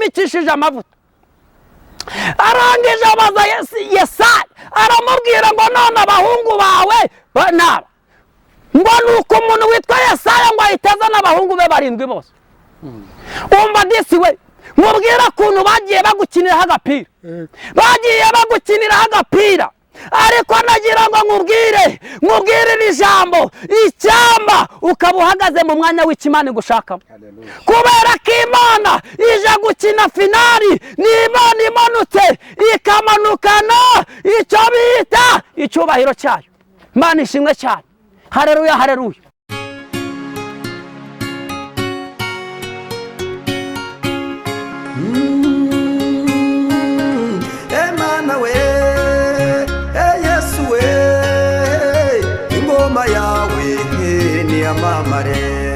yimikishije amavuta. Arangije abaza Yesaya aramubwira ngo none abahungu bawe banaba ngo nuko umuntu witwa Yesaya ngo ahitaza n'abahungu be 7 bose. Umva disi we mubwira kuntu bagiye bagukinira agapira. Bagiye bagukinira agapira. Ariko nagira ngo nkubwire ijambo icyamba ukaba uhagaze mu mwanya w'Imana gushaka. Kubera ko Imana ije gukina finali, ni Imana imanutse ikamanukana icyo bita icyubahiro cyayo. Imana ishimwe cyane. Haleluya, haleluya. Emana we Yesu we ingoma yawe ni amamare.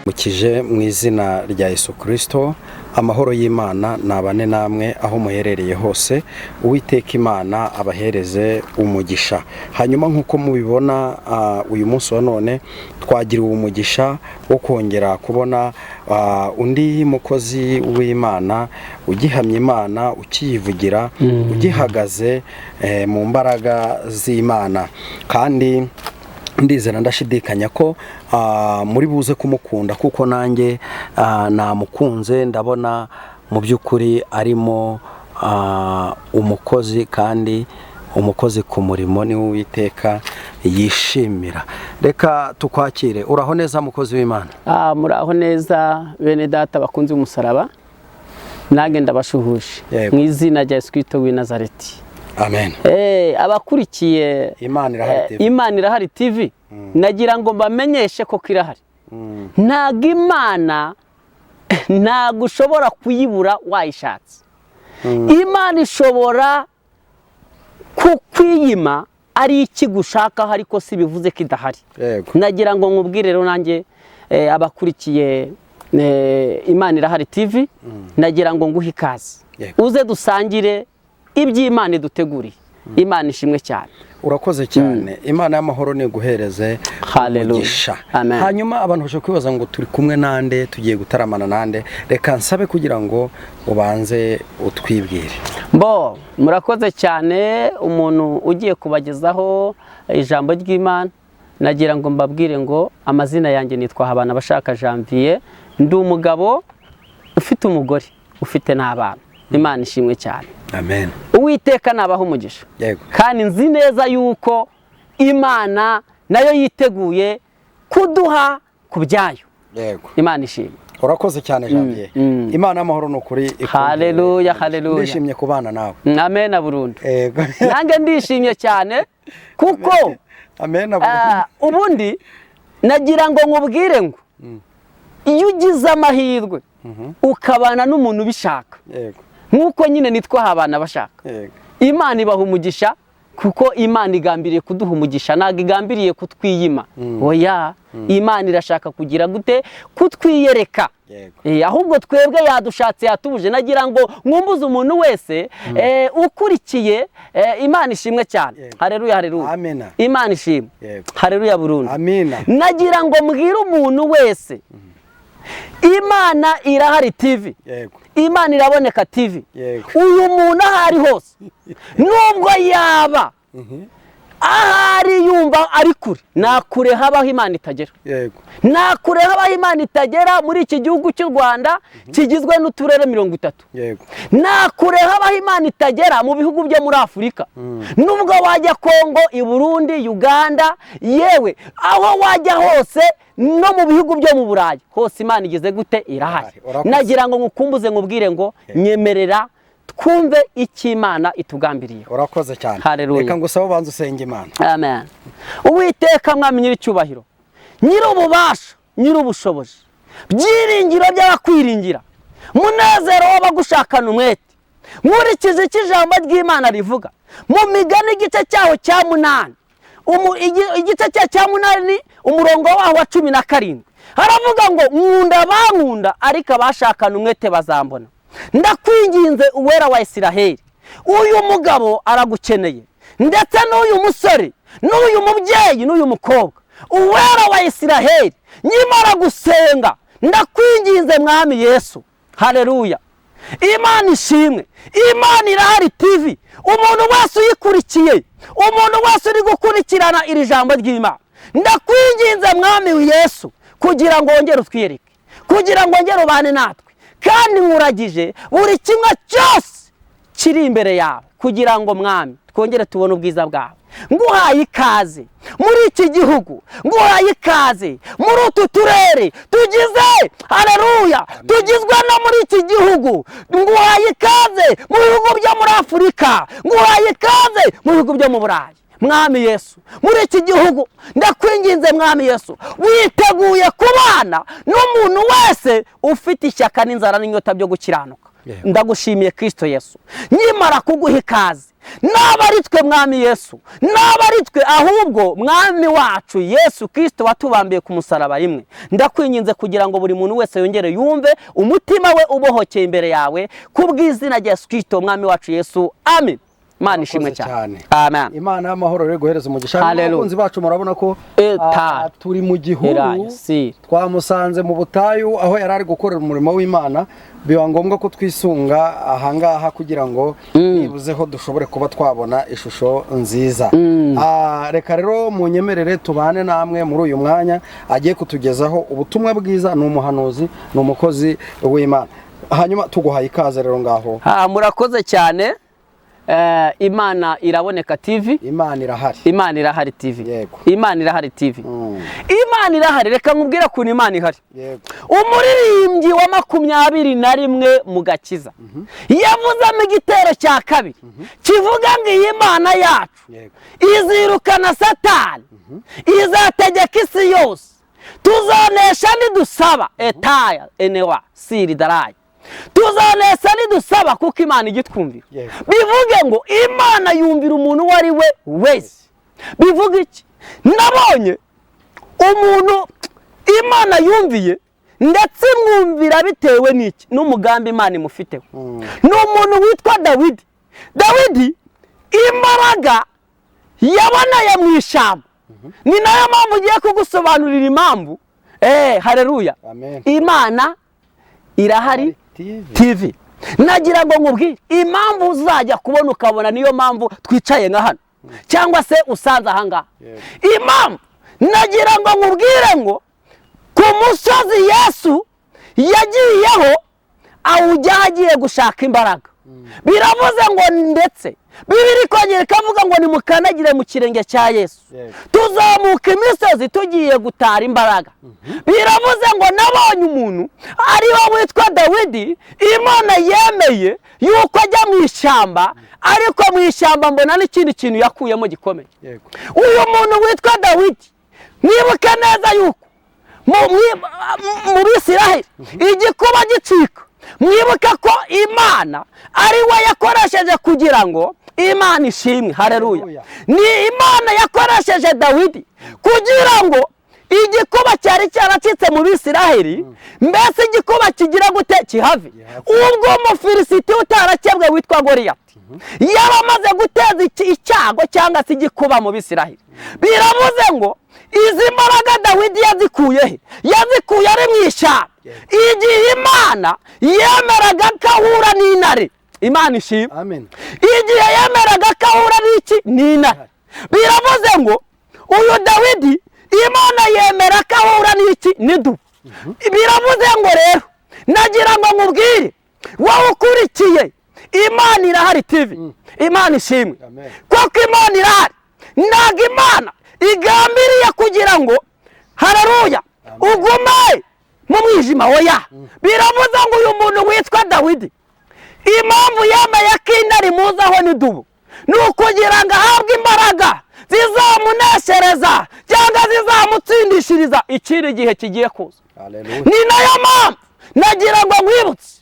Mukije mu izina rya Yesu Kristo, amahoro y'Imana nabane namwe aho muherereye hose. Uwiteka Imana abahereze umugisha. Hanyuma nkuko mubibona uyu munsi wa none twagiriwe umugisha wo kongera kubona undi mukozi w'Imana ugihamya Imana, ukiyivugira, ugihagaze mu mbaraga z'Imana. Kandi ndizera ndashidikanya ko muri buze kumukunda kuko nanjye namukunze. Ndabona mu by'ukuri arimo umukozi, kandi umukozi ku murimo ni Uwiteka yishimira. Reka tukwakire. Uraho neza mukozi w'Imana? Muraho neza bene data bakunze umusaraba. Nange ndabashuhuje mu izina rya Yesu Kristo w'i Nazareti. Amen. Abakurikiye Imana irahari TV, nagira ngo mbamenyeshe ko kirahari. Ntago Imana ntago ushobora kuyibura wayishatse. Imana ishobora kukwiyima ari iki gushaka, ariko si bivuze ko idahari. Nagira ngo nkubwire rero nanjye abakurikiye Imana irahari TV, nagira ngo nguhe ikaze uze dusangire iby'Imana iduteguriye. Imana ishimwe cyane. Urakoze cyane. Imana y'amahoro ni guhereze umugisha. Hanyuma abantu bashobora kwibaza ngo turi kumwe nande, tugiye gutaramana nande. Reka nsabe kugira ngo ubanze utwibwire. Murakoze cyane. Umuntu ugiye kubagezaho ijambo ry'Imana, nagira ngo mbabwire ngo amazina yanjye nitwa Habanabashaka Janvier. Ndi umugabo ufite umugore, ufite n'abana. Imana ishimwe cyane. Amen. Uwiteka nabaho umugisha. Kandi nzi neza yuko Imana nayo yiteguye kuduha kubyayo. Imana ishimwe. Urakoze cyane Janvier. Imana y'amahoro n'ukuri. Haleluya, haleluya. Ndishimye kubana nawe. Amen burundu. Nange ndishimye cyane kuko Amen burundu. Ubundi nagira ngo nkubwire ngo iyo ugize amahirwe ukabana n'umuntu ubishaka, nkuko nyine nitwa Habanabashaka, Imana ibaha umugisha, kuko Imana igambiriye kuduha umugisha, ntago igambiriye kutwiyima. Oya, Imana irashaka kugira gute? Kutwiyereka. Ahubwo twebwe yadushatse yatubuje. Nagira ngo mwumbuze umuntu wese ukurikiye Imana ishimwe cyane. Haleluya, haleluya. Imana ishimwe. Haleluya burundu. Nagira ngo mbwire umuntu wese, Imana irahari TV, Imana iraboneka TV. Uyu muntu ahari hose, nubwo yaba ahari yumva ari kure, nakure habaho Imana itagera. Nakure habaho Imana itagera muri iki gihugu cy'u Rwanda kigizwe n'uturere 30. Nakure habaho Imana itagera mu bihugu byo muri Afurika. Nubwo wajya Kongo, i Burundi, Uganda, yewe aho wajya hose, no mu bihugu byo mu Burayi hose Imana igeze gute? Irahari. Nagira ngo ngukumbuze nkubwire ngo nyemerera twumve iki Imana itugambiriye. Urakoze cyane. Reka ngusaba ubanze usenge Imana. Amen. Uwiteka mwami nyiricyubahiro, nyirububasha, nyirubushobozi, byiringiro by'abakwiringira, munezero w'abagushakana umwete, nkurikize cy'ijambo ry'Imana rivuga mu Migani igice cyaho cya 8, igice cya 8 umurongo waho wa 17, haravuga ngo nkunda bankunda, ariko abashakana umwete bazambona. Ndakwinginze uwera wa Isiraheli, uyu mugabo aragukeneye, ndetse n'uyu musore, n'uyu mubyeyi, n'uyu mukobwa. Uwera wa Isiraheli, nyimara gusenga, ndakwinginze mwami Yesu, haleluya. Imana ishimwe. Imana irahari TV. Umuntu wese uyikurikiye, umuntu wese uri gukurikirana iri jambo ry'Imana, ndakwinginze mwami Yesu kugira ngo wongere utwiyereke, kugira ngo wongere ubane natwe, kandi nkuragije buri kimwe cyose kiri imbere yawe, kugira ngo mwami twongere tubone ubwiza bwawe. Nguhaye ikaze muri iki gihugu, nguhaye ikaze muri utu turere tugize, haleluya, tugizwe no muri iki gihugu. Nguhaye ikaze mu bihugu byo muri Afurika, nguhaye ikaze mu bihugu byo mu Burayi. Mwami Yesu, muri iki gihugu ndakwinginze mwami Yesu, witeguye kubana n'umuntu wese ufite ishyaka n'inzara n'inyota byo gukiranuka. Ndagushimiye Kristo Yesu, nyimara kuguha ikaze. Naba ari twe mwami Yesu, naba ari twe, ahubwo mwami wacu Yesu Kristo watubambiye ku musaraba rimwe. Ndakwinginze kugira ngo buri muntu wese yongere yumve umutima we ubohokeye imbere yawe, kubw'izina rya Yesu Kristo mwami wacu Yesu, amen. Imana ishimwe cyane. Amen. Imana y'amahoro rero guhereza umugisha. Abakunzi bacu murabona ko turi mu gihuru, twamusanze mu butayu aho yari ari gukorera umurimo w'Imana. Biba ngombwa ko twisunga ahangaha kugira ngo nibuzeho dushobore kuba twabona ishusho nziza. Reka rero munyemerere tubane namwe muri uyu mwanya, agiye kutugezaho ubutumwa bwiza. Ni umuhanuzi, ni umukozi w'Imana. Hanyuma tuguhaye ikaze rero ngaho. Murakoze cyane. Imana iraboneka TV. Imana irahari. Imana irahari TV. Yego. Imana irahari TV. Imana irahari. Reka nkubwire ko Imana ihari. Yego. Umuririmbyi wa 21 mu Gakiza yavuzamo igitero cya kabiri kivuga ngo iyi Imana yacu izirukana Satani, izategeka isi yose, tuzonesha nidusaba. Etaya enewa siri darayi, tuzonesha nidusaba kuko Imana igitwumvira. Bivuge ngo Imana yumvira umuntu uwo ari we wese. Bivuga iki? Nabonye umuntu Imana yumviye, ndetse mwumvira bitewe n'iki? N'umugambi Imana imufiteho. N'umuntu witwa Dawidi. Dawidi imbaraga yaboneye mu ishyamba. Ni nayo mpamvu ugiye kugusobanurira impamvu. Haleluya. Imana irahari TV. Nagira ngo nkubwire impamvu uzajya kubona ukabona niyo mpamvu twicaye nka hano, cyangwa se usanze ahangaha. Impamvu nagira ngo nkubwire ngo ku musozi Yesu yagiyeho awujya agiye gushaka imbaraga. Biravuze ngo ndetse Bibiri kongera ikavuga ngo nimukanagire mu kirenge cya Yesu. Tuzamuka imisozi tugiye gutara imbaraga. Biravuze ngo nabonye umuntu ariwe witwa Dawidi, Imana yemeye yuko ajya mu ishyamba, ariko mu ishyamba mbona n'ikindi kintu yakuyemo gikomeye. Uyu muntu witwa Dawidi, mwibuke neza yuko mu Bisiraheli igikuba gicika. Mwibuke ko Imana ari we yakoresheje kugira ngo Imana ishimwe. Haleluya. Ni Imana yakoresheje Dawidi kugira ngo igikuba cyari cyaracitse mu Bisiraheli, mbese igikuba kigira gute kihave. Ubwo umufilisiti utarakebwe witwa Goliyati yaramaze guteza icyago cyangwa se igikuba mu Bisiraheli. Biravuze ngo izi mbaraga Dawidi yazikuye he? Yazikuye ari mu ishyamba. Igihe Imana yemeraga kahura n'intare. Imana ishimwe. Amen. Igihe yemeraga kahura n'iki? N'intare. Biravuze ngo uyu Dawidi Imana yemera kahura n'iki? N'idubu. Biravuze ngo rero nagira ngo nkubwire wowe ukurikiye Imana irahari TV. Imana ishimwe. Kuko Imana irahari. Ntabwo Imana igambiriye kugira ngo haleluya ugume mu mwijima. Oya. Biravuze ngo uyu muntu witwa Dawidi impamvu yemeye ko intare imuzaho n'idubu ni ukugira ngo ahabwe imbaraga zizamuneshereza cyangwa zizamutsindishiriza ikindi gihe kigiye kuza. Ni nayo mpamvu nagira ngo nkwibutse,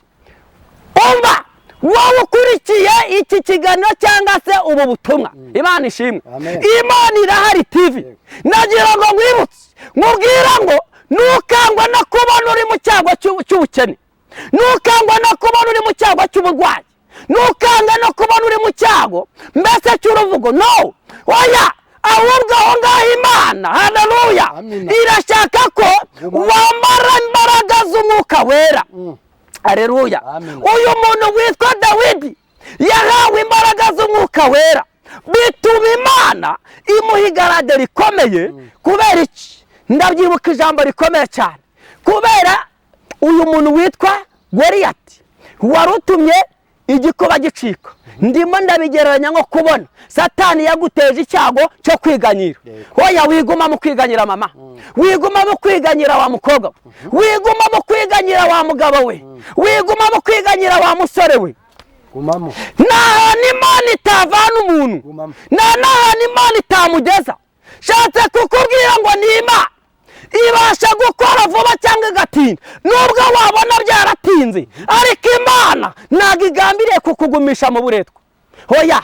umva wowe ukurikiye iki kiganiro cyangwa se ubu butumwa. Imana ishimwe. Imana irahari TV. Nagira ngo nkwibutse nkubwira ngo ntukangwe no kubona uri mu cyago cy'ubukene, ntukangwe no kubona uri mu cyago cy'uburwayi, ntukangwe no kubona uri mu cyago mbese cy'uruvugo. No, oya, ahubwo aho ngaho Imana haleluya irashaka ko wambara imbaraga z'Umwuka Wera. Haleluya. Uyu muntu witwa Dawidi yahawe imbaraga z'umwuka wera, bituma Imana imuha igarade rikomeye. Kubera iki? Ndabyibuka ijambo rikomeye cyane. Kubera uyu muntu witwa Goliyati warutumye igikuba gicika. Ndimo ndabigereranya nko kubona Satani yaguteje icyago cyo kwiganyira. Oya, wiguma mu kwiganyira mama, wiguma mu kwiganyira wa mukobwa, wiguma mu kwiganyira wa mugabo we, wiguma mu kwiganyira wa musore we. Gumamo. Naho Imana itavana umuntu, naho Imana itamugeza. Shatse kukubwira ngo ni Imana ibasha gukora vuba cyangwa igatinda, nubwo wabona byaratinze, ariko Imana ntabwo igambiriye kukugumisha mu buretwa. Oya,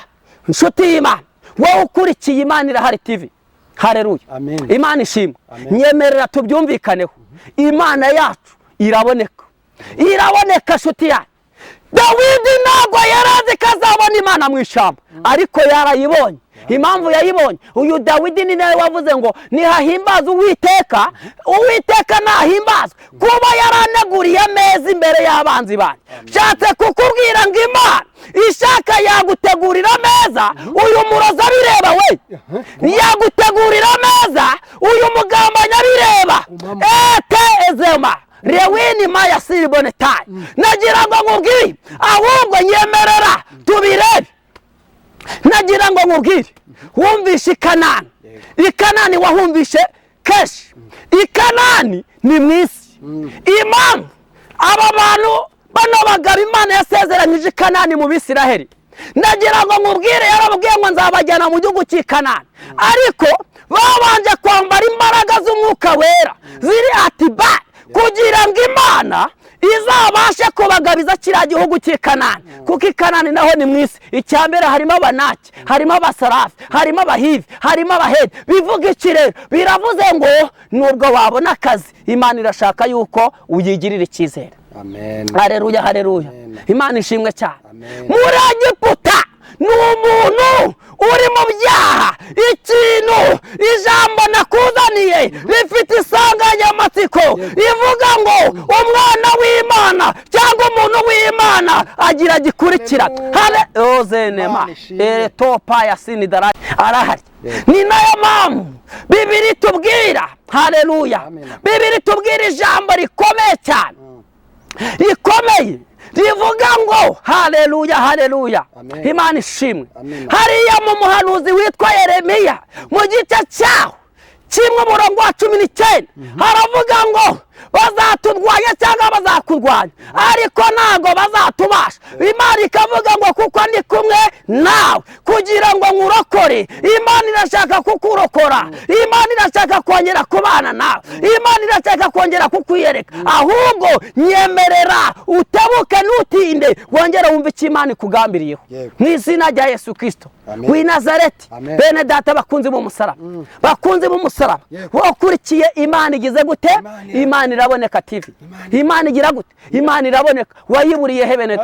nshuti y'Imana, wowe ukurikiye Imana Irahari TV, haleluya, Imana ishimwe. Nyemerera tubyumvikaneho, Imana yacu iraboneka, iraboneka nshuti yanyu. Dawidi ntabwo yarazi ko azabona Imana mu ishyamba, ariko yarayibonye. Impamvu yayibonye, uyu Dawidi ni nawe wavuze ngo nihahimbaza Uwiteka, Uwiteka nahimbazwe kuba yaraneguriye ameza imbere y'abanzi banjye. Nshatse kukubwira ngo Imana ishaka yagutegurira ameza, uyu murozi abireba we, yagutegurira ameza, uyu mugambanyi abireba. Ete ezema Rewini maya siribone tayi. Nagira ngo nkubwire, ahubwo nyemerera tubirebe. Nagira ngo nkubwire, wumvishe Kanani. Ikanani wahumvishe keshi. Ikanani ni mwisi. Impamvu aba bantu bano bagabo Imana yasezeranyije Kanani mu Bisiraheli. Nagira ngo nkubwire, yarababwiye ngo nzabajyana mu gihugu cy'Ikanani, ariko babanje kwambara imbaraga z'umwuka wera ziri atiba, kugira ngo Imana izabashe kubagabiza kiriya gihugu cy'Ikanani. Kuko Ikanani naho ni mwisi. Icyambere harimo Abanaki, harimo Abasarafi, harimo Abahivi, harimo Abahedi. Bivuga iki rero? Biravuze ngo nubwo wabona akazi, Imana irashaka yuko uyigirira icyizere. Amen. Haleluya, haleluya. Imana ishimwe cyane. Muri Egiputa ni umuntu uri mu byaha. Ikintu ijambo nakuzaniye rifite insanganyamatsiko ivuga ngo umwana w'Imana cyangwa umuntu w'Imana agira gikurikira. Hale ozenema topa ya sinidara arahari. Ni nayo mpamvu Bibiri tubwira, haleluya, Bibiri tubwira ijambo rikomeye cyane, rikomeye rivuga ngo haleluya, haleluya. Imana ishimwe. Hariya mu muhanuzi witwa Yeremiya mu gice cyaho kimwe umurongo wa 19 haravuga ngo bazaturwanya cyangwa bazakurwanya, ariko ntago bazatubasha. Imana ikavuga ngo kuko ndi kumwe nawe kugira ngo nkurokore. Imana irashaka kukurokora, Imana irashaka kongera kubana nawe, Imana irashaka kongera kukwiyereka. Ahubwo nyemerera utabuke nutinde, wongera wumve icyo Imana ikugambiriyeho mu izina rya Yesu Kristo w'i Nazareti. Bene data bakunzi b'umusaraba, bakunzi b'umusaraba, wakurikiye Imana igize gute? Imana iraboneka TV. Imana igira gute? Imana iraboneka. Wayiburiye he bene?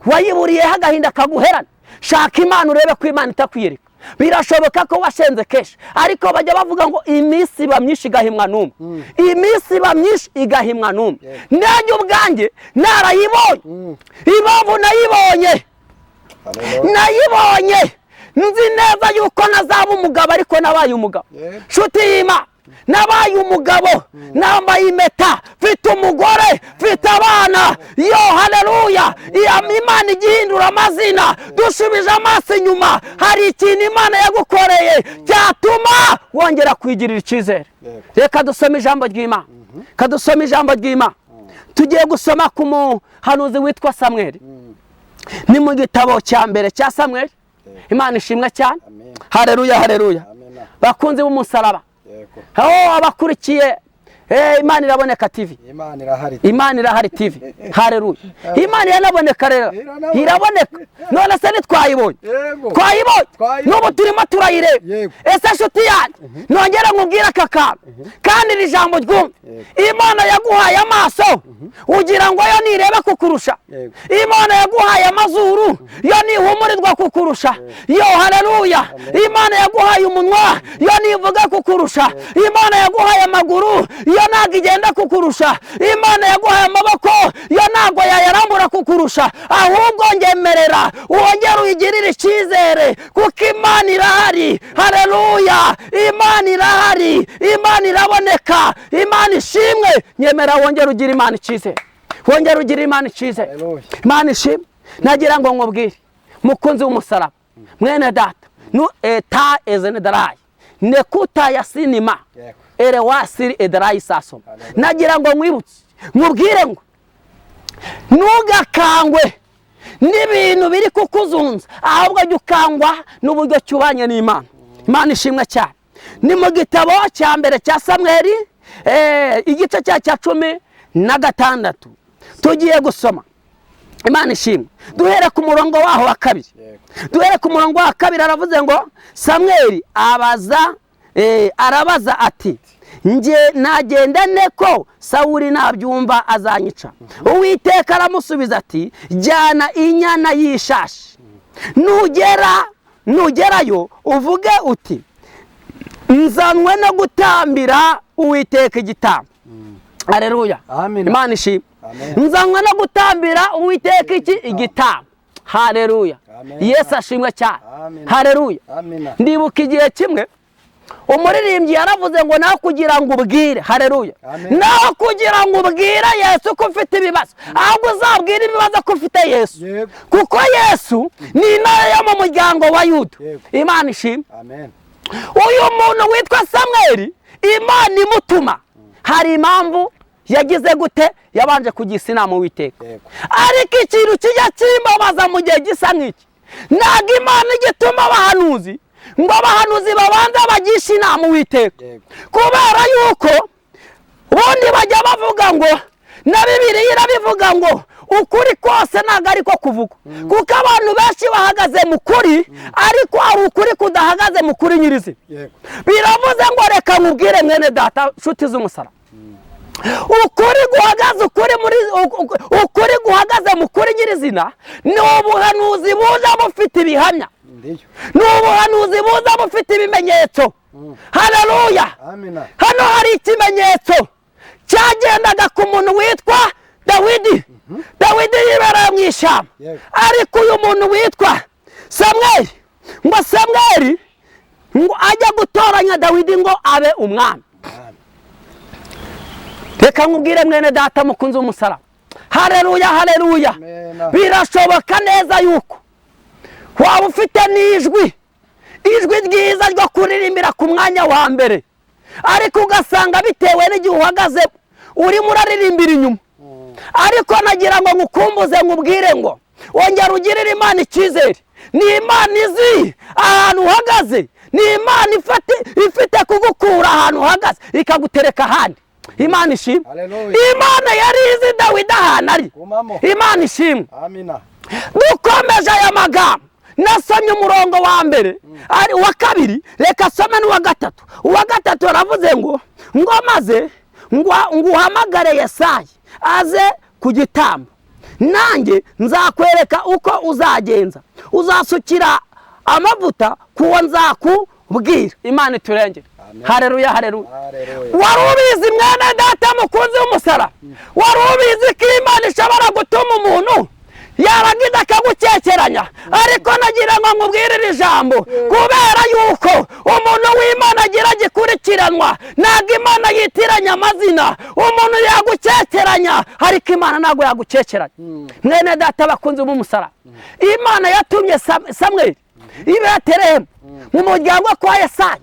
Wayiburiye agahinda kaguherana. Shaka Imana urebe ko Imana itakwiyereka. Birashoboka ko washenze keshi, ariko bajya bavuga ngo iminsi iba myinshi igahimwa n'umwe. Iminsi iba myinshi igahimwa n'umwe. Nanjye ubwanjye narayibonye. Impamvu nayibonye nzi neza yuko nazaba umugabo, ariko nabaye umugabo. Nshuti y'Imana, nabaye umugabo, nambaye impeta, mfite umugore, mfite abana. Yo haleluya. Imana igihindura amazina. Dushubije amaso inyuma, hari ikintu Imana yagukoreye cyatuma wongera kwigirira icyizere. Reka dusome ijambo ry'Imana, kadusome ijambo ry'Imana. Tugiye gusoma ku muhanuzi witwa Samweli. Ni mu gitabo cya mbere cya Samweli. Imana ishimwe cyane. Haleluya, haleluya. Bakunzi b'umusaraba, aho abakurikiye Imana iraboneka TV. Imana irahari TV. Haleluya. Imana yanaboneka rero. Iraboneka. None se twayibonye. Twayibonye. Nubu turimo turayireba. Ese nshuti yanjye, nongera nkubwira aka kantu kandi iri jambo ryumve. Imana yaguhaye amaso ugira ngo yo nirebe kukurusha. Imana yaguhaye amazuru yo nihumurirwa kukurusha. Yo haleluya. Imana yaguhaye umunwa yo nivuga kukurusha. Imana yaguhaye amaguru yo ntabwo igenda kukurusha. Imana yaguhaye amaboko yo ntabwo yayarambura kukurusha, ahubwo ngemerera wongere uyigirire icyizere kuko Imana irahari. Haleluya, Imana irahari, Imana iraboneka, Imana ishimwe. Nyemera wongere ugire Imana icyizere, wongere ugire Imana icyizere. Imana ishimwe. Nagira ngo nkubwire mukunzi w'umusaraba, mwene data, nu eta ezenedarayi nekuta ya sinima ere wasiri edarayi saso. Nagira ngo nkwibutse nkubwire ngo ntugakangwe n'ibintu biri kukuzunza, ahubwo jya ukangwa n'uburyo cyubanye n'Imana. Imana ishimwe cyane. Ni mu gitabo cya mbere cya Samweli igice cya 16 tugiye gusoma. Imana ishimwe. Duhere ku murongo waho wa 2. Duhere ku murongo wa 2 aravuze ngo Samweli arabaza ati, nge nagendane ko Sawuli nabyumva azanyica? Uwiteka aramusubiza ati, jyana inyana y'ishashi, nugerayo uvuge uti, nzanwe no gutambira Uwiteka igitambo. Haleluya, Imana ishimwe. Nzanwe no gutambira Uwiteka igitambo. Haleluya, Yesu ashimwe cyane. Haleluya. Ndibuka igihe kimwe umuririmbyi yaravuze ngo naho kugira ngo ubwire, haleluya, naho kugira ngo ubwire Yesu ko ufite ibibazo, ahubwo uzabwira ibibazo ko ufite Yesu, kuko Yesu ni intare yo mu muryango wa Yuda. Imana ishimwe. Uyu muntu witwa Samweli, Imana imutuma, hari impamvu yagize gute? Yabanje kugisa inama Uwiteka. Ariko ikintu kijya kimbabaza mu gihe gisa nk'iki, ntabwo Imana igituma abahanuzi ngo abahanuzi babanza bagisha inama Uwiteka, kubera yuko ubundi bajya bavuga ngo, na Bibiliya irabivuga ngo ukuri kose ntabwo ariko kuvuga, kuko abantu benshi bahagaze mu kuri, ariko hari ukuri kudahagaze mu kuri nyirizina. Biravuze ngo reka nkubwire mwene data, nshuti z'umusaraba, ukuri guhagaze mu kuri nyirizina ni ubuhanuzi buza bufite ibihamya, ni ubuhanuzi buza bufite ibimenyetso. Haleluya. Hano hari ikimenyetso cyagendaga ku muntu witwa Dawidi. Dawidi yibereye mu ishyamba, ariko uyu muntu witwa Samweli, ngo Samweli ngo ajya gutoranya Dawidi ngo abe umwami. Reka nkubwire mwene data mukunzi w'umusaraba, haleluya, haleluya, birashoboka neza yuko waba ufite n'ijwi ryiza ryo kuririmbira ku mwanya wa mbere, ariko ugasanga bitewe n'igihe uhagaze urimo uraririmbira inyuma. Ariko nagira ngo ngukumbuze nkubwire ngo wongera ugirire Imana icyizere. Ni Imana izi ahantu uhagaze, ni Imana ifite kugukura ahantu uhagaze ikagutereka ahandi. Imana ishimwe. Imana yari izi Dawidi ahantu ari. Imana ishimwe. Dukomeje aya magambo, nasomye umurongo wa mbere, ari wa 2, reka some n'uwa 3. Uwa 3 aravuze ngo maze nguhamagare Yesayi aze ku gitambo, nanjye nzakwereka uko uzagenza, uzasukira amavuta kuwo nzakubwira. Imana iturengere. Haleluya, haleluya. Wari ubizi mwene data mukunzi w'umusaraba, wari ubizi ko Imana ishobora gutuma umuntu yarangiza akagukekeranya? Ariko nagira ngo nkubwire iri jambo, kubera yuko umuntu w'Imana agira gikurikiranwa, ntabwo Imana yitiranya amazina. Umuntu yagukekeranya, ariko Imana ntabwo yagukekeranya. Mwene data bakunzi b'umusaraba, Imana yatumye Samweli i Betelehemu mu muryango kwa Yesayi.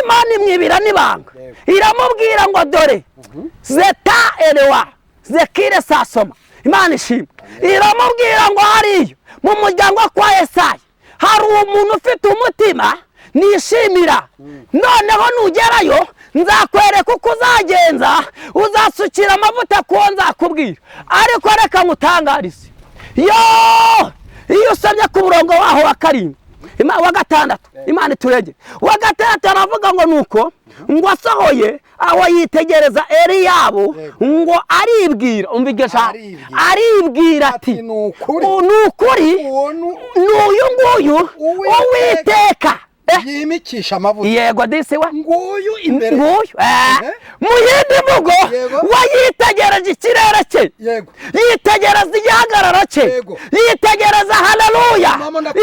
Imana imwibira n'ibanga, iramubwira ngo dore zeta erewa zekire sasoma. Imana ishimwe. Iramubwira ngo hariyo mu muryango kwa Yesayi hari umuntu ufite umutima nishimira, noneho nugerayo nzakwereka uko uzagenza, uzasukira amavuta kuwo nzakubwira. Ariko reka ngutangarize, iyo usomye ku murongo waho wa 7 wa 6, Imana iturengere, wa 6 aravuga ngo nuko ngo asohoye aho yitegereza Eliyabu, ngo aribwira, umvigesha, aribwira ati nukuri n'uyu nguyu Uwiteka yimikisha amavuta. Yego disi we. Nguyu imbere. Nguyu. Mu yindi mvugo wayitegereje ikirere cye. Yego. Yitegereza igihagararo cye. Yego. Yitegereza haleluya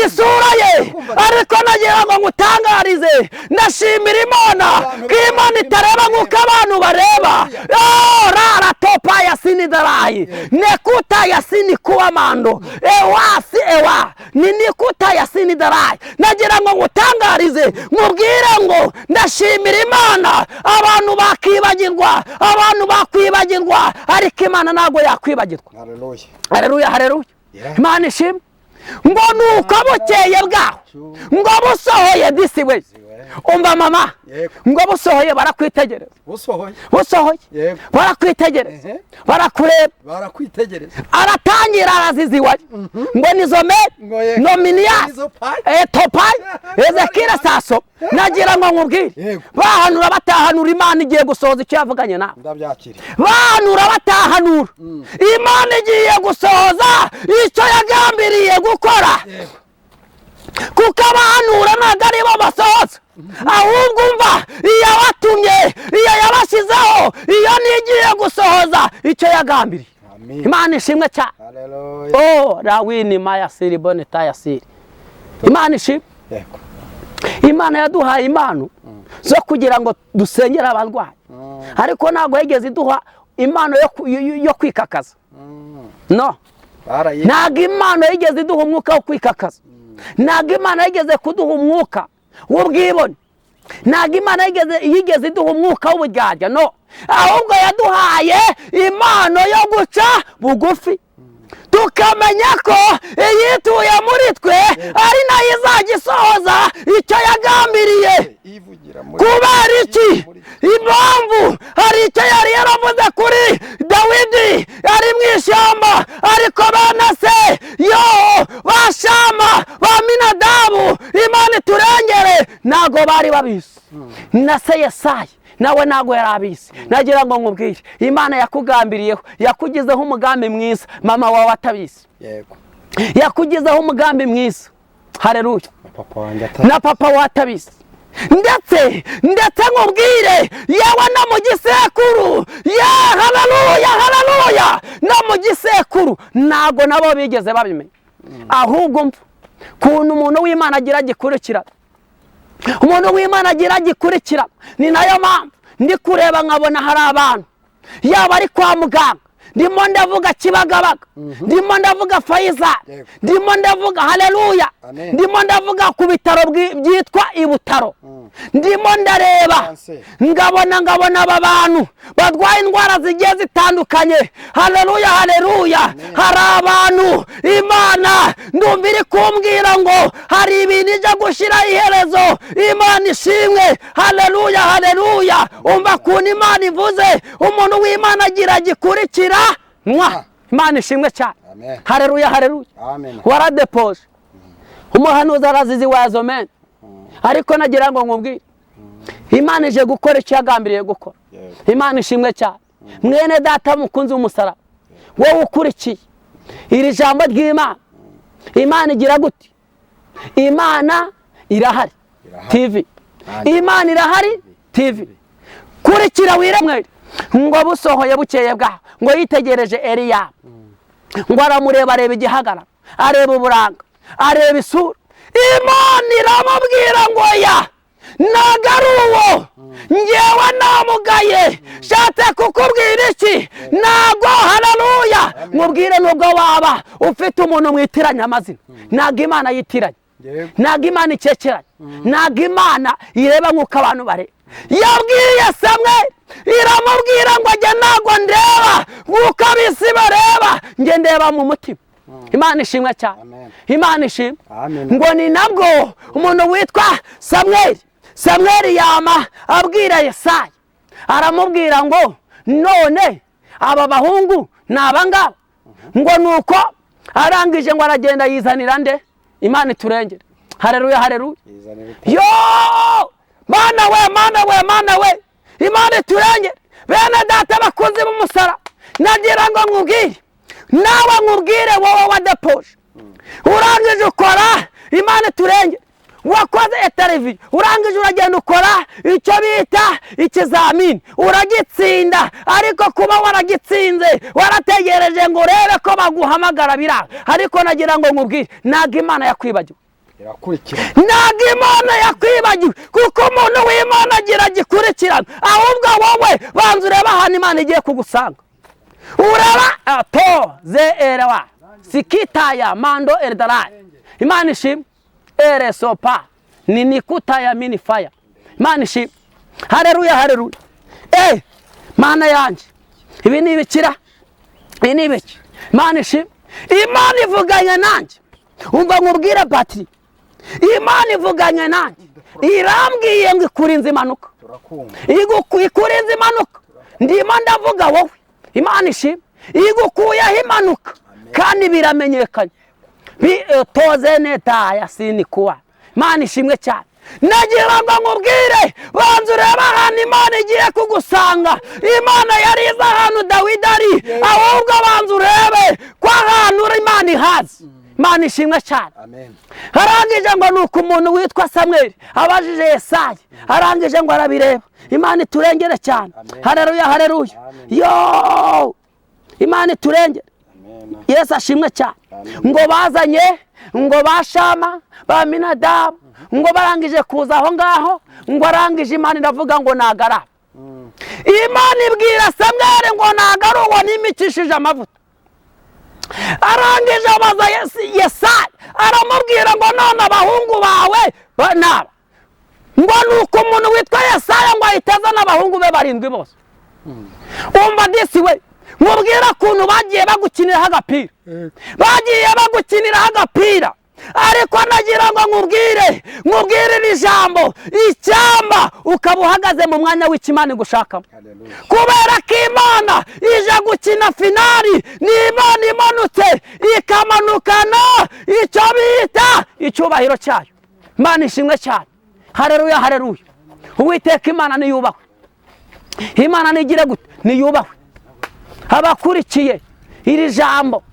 isura ye. Ariko nagira ngo ngutangarize ndashimira Imana ko Imana itareba nk'uko abantu bareba. Rara topa ya sinidarayi nekuta ya sini kuwa mando ewasi ewa ninikuta ya sinidarayi. Nagira ngo ngutangarize mubwire ngo ndashimira Imana abantu bakibagirwa, abantu bakwibagirwa, ariko Imana ntago yakwibagirwa. Haleluya. Haleluya, haleluya. Imana ishimwe ngo nuko bukeye bwaho ngo busohoye disi we. Umva mama ngo busohoye barakwitegereza. Busohoye barakwitegereza, barakwitegereza. Aratangira araziziwa ngo nizo me nominias topai Ezekira saso. Nagira ngo nkubwire bahanura batahanura Imana igiye gusohoza icyo yavuganye nawe. Ndabyakira. Bahanura batahanura Imana igiye gusohoza icyo yagambiriye gukora. Kuko abahanura ntabwo ari bo basohoza, ahubwo umva iyo watumye, iyo yabashyizeho, iyo nigiye gusohoza icyo yagambiriye. Imana ishimwe cyane. Oh rawini maya siri bone taya siri. Imana ishimwe. Imana yaduhaye impano zo kugira ngo dusengere abarwayi, ariko ntabwo yigeze iduha impano yo kwikakaza. No, ntabwo Imana yigeze iduha umwuka wo kwikakaza. Ntabwo Imana yigeze kuduha umwuka w'ubwibone. Ntabwo Imana yigeze iduha umwuka w'uburyarya. No, ahubwo yaduhaye impano yo guca bugufi, tukamenya ko iyituye muri twe ari nayo izajya isohoza icyo yagambiriye. Kubera iki? Impamvu hari icyo yari yaravuze kuri Dawidi ari mu ishyamba, ariko bene se bashama ba Minadabu Imana iturengere ntago bari babizi. Na se Yesayi nawe ntago yari abizi. Nagira ngo nkubwire Imana yakugambiriyeho, yakugizeho umugambi mwiza, mama wawe atabizi. Yego. Yakugizeho umugambi mwiza. Haleluya. Na papa wawe atabizi. Ndetse nkubwire yewe no mu gisekuru, haleluya, no mu gisekuru ntago nabo bigeze babimenya. Ahubwo kuntu umuntu w'Imana agira gikurikira, umuntu w'Imana agira gikurikira. Ni nayo mpamvu ndi kureba nkabona hari abantu yaba ari kwa muganga, ndimo ndavuga Kibagabaga, ndimo ndavuga Faisal, ndimo ndavuga haleluya, ndimo ndavuga ku bitaro byitwa Ibutaro, ndimo ndareba ngabona aba bantu barwaye indwara zigiye zitandukanye. Haleluya, hari abantu Imana ndumva iri kumbwira ngo hari ibintu ijya gushyira iherezo. Imana ishimwe. Haleluya. Umva kuntu Imana ivuze umuntu w'Imana agira gikurikira. Imana ishimwe cyane. Haleluya. Waradepoje umuhanuzi arazizi wazo men, ariko nagira ngo nkubwire Imana ije gukora icyo yagambiriye gukora. Imana ishimwe cyane. Mwene data mukunzi w'umusaraba, wowe ukurikiye iri jambo ry'Imana, Imana igira gute? Imana irahari TV. Imana irahari TV. Kurikira wiremwe ngo busohoye bukeye bwaho ngo yitegereje Eliya, ngo aramureba, areba igihagararo, areba uburanga, areba isura. Imana iramubwira ngo ya ntago ari uwo, njyewe namugaye, shatse kukubwira iki? Ntago, haleluya, mubwire nubwo waba ufite umuntu mwitiranya amazina, ntago Imana yitiranya, ntago Imana ikekeranya, ntago Imana ireba nk'uko abantu bareba. Yabwiye Samweli iramubwira ngo njye ntago ndeba nk'uko ab'isi bareba, njye ndeba mu mutima. Imana ishimwe cyane. Imana ishimwe. Ngo ni nabwo umuntu witwa Samweli yama abwira Yesayi, aramubwira ngo none aba bahungu ni abangaba. Ngo nuko arangije ngo aragenda yizanira nde? Imana iturengere. Haleluya. Yo Mana we Imana iturengere. Bene data bakunzi b'umusaraba, nagira ngo nkubwire, nawe nkubwire wowe wadepoje urangije ukora Imana iturengere, wakoze interview urangije uragenda ukora icyo bita ikizamini uragitsinda, ariko kuba waragitsinze warategereje ngo urebe ko baguhamagara biranga. Ariko nagira ngo nkubwire, ntabwo Imana yakwibagiwe, ntabwo Imana yakwibagiwe, kuko umuntu w'Imana agira gikurikirana. Ahubwo wowe banza ureba ahantu Imana igiye kugusanga, uraba to ze erewa sikitaya mando erdarai. Imana ishimwe ere sopa nini kutaya mini fire. Imana ishimwe, haleluya haleluya. Mana yanje, ibi ni ibikira, ibi ni ibiki? Imana ishimwe, Imana ivuganye nanjye. Umva nkubwire Patri, Imana ivuganye nanjye, irambwiye ngo ikurinze impanuka, ikurinze impanuka. Ndimo ndavuga wowe, Imana ishimwe, igukuyeho impanuka kandi biramenyekanye. Toze neta ya sinikuwa. Imana ishimwe cyane. Nagira ngo nkubwire, banza urebe ahantu Imana igiye kugusanga. Imana yari izi ahantu Dawidi ari, ahubwo banza urebe ko ahantu Imana ihazi. Imana ishimwe cyane. Arangije ngo nuko umuntu witwa Samweli abajije Yesaya, arangije ngo arabireba. Imana iturengere cyane. Haleluya haleluya. Yo Imana iturengere. Yesu ashimwe cyane. Ngo bazanye ngo bashama ba Aminadabu, ngo barangije kuza aho ngaho, ngo arangije Imana iravuga ngo nagara. Imana ibwira Samweli ngo nagara uwo nimikishije amavuta. Arangije abaza Yesaya, aramubwira ngo none abahungu bawe banaba. Ngo nuko umuntu witwa Yesaya ngo ahitaza n'abahungu be 7 bose. Umva disi we, mubwira kuntu bagiye bagukiniraho agapira, bagiye bagukiniraho agapira. Ariko nagira ngo nkubwire iri jambo, icyamba ukaba uhagaze mu mwanya w'Imana gushakamo. Kubera ko Imana ije gukina finali, ni Imana imanutse ikamanukana icyo bita icyubahiro cyayo. Imana ishimwe cyane. Haleluya haleluya. Uwiteka Imana niyubahwe, Imana nigire gute, niyubahwe. Abakurikiye iri jambo,